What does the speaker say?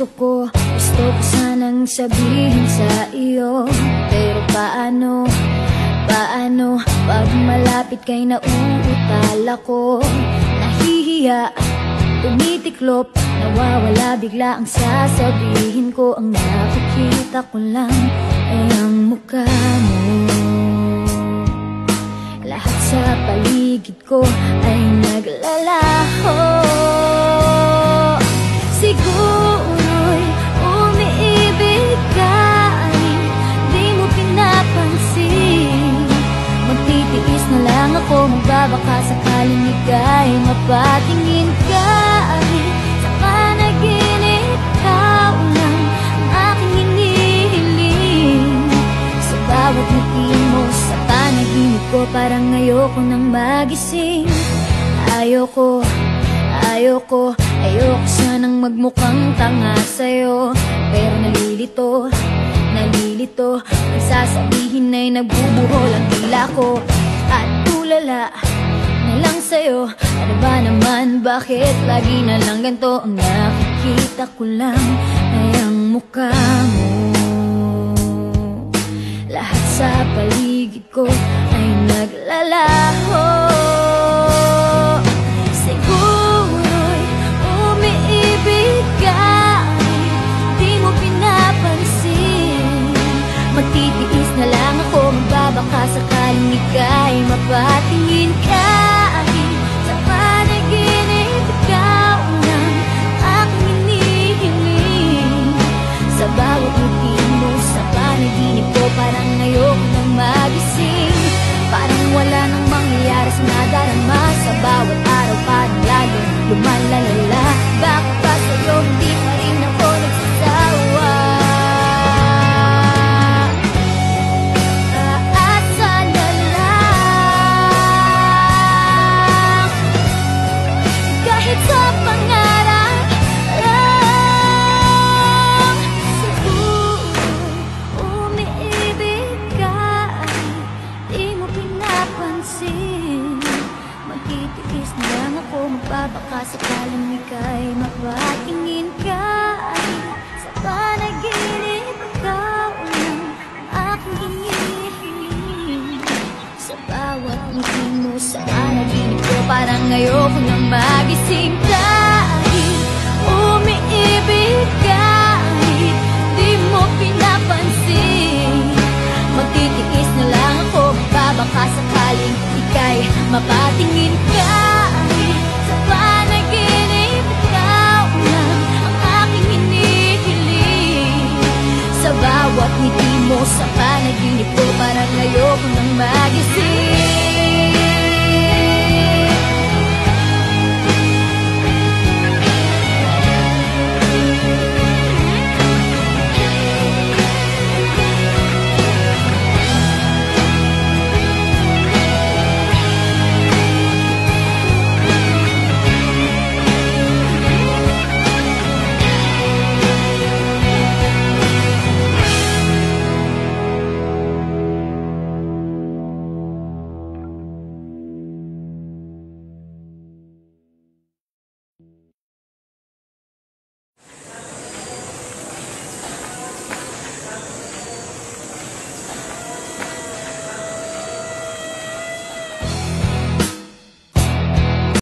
Gusto ko sanang sabihin sa iyo, pero paano pag malapit kay nauutal ako? Nahihiya, tumitiklop, nawawala bigla ang sasabihin ko. Ang nakikita ko lang ay ang mukha mo. Lahat sa paligid ko ay naglalaho. Siguro'y umiibig ka, di mo pinapansin. Magtitiis na lang ako, magbabaka sakaling ika'y mapatingin ka. Sa panaginip, ikaw lang ang aking hinihiling. Sa bawat ngiti mo, sa panaginip ko, parang ayoko nang magising. Ayoko sanang magmukhang tanga sa'yo, pero nalilito ang sasabihin ay nagbubuhol ang dila ko. At tulala na lang sa'yo, ano ba naman, bakit lagi na lang ganito? Ang nakikita ko lang ay ang mukha mo. Lahat sa paligid ko ay naglalaho. Siguro'y umiibig ka, di mo pinapansin. Magtitiis na lang ako, magbabaka sakaling ika'y mapatingin ka. Sa panaginip, ikaw lang aking hinihiling. Sa bawat ngiti mo, sa panaginip ko, parang ayoko nang magising. Parang wala nang mangyayari sa nadarama. Sa bawat araw parang lalong lumalalala. Bakit ba sa'yo hindi pa rin ako nagsasawa? Aasa na lang, kahit sa pangarap lang. Siguro'y umiibig ka, di mo pinapansin. Magtitiis na lang ako, magbabaka sakaling ika'y mapatingin ka. Sa panaginip, ikaw lang ang aking hinihiling. Sa bawat ngiti mo, sa panaginip ko, parang ayoko nang magising. Kahit umiibig ka, di mo pinapansin. Magtitiis na lang ako, magbabaka sakaling ika'y mapatingin ka. Sa panaginip, ikaw lang ang aking hinihiling. Sa bawat ngiti mo, sa panaginip ko, parang ayoko nang magising.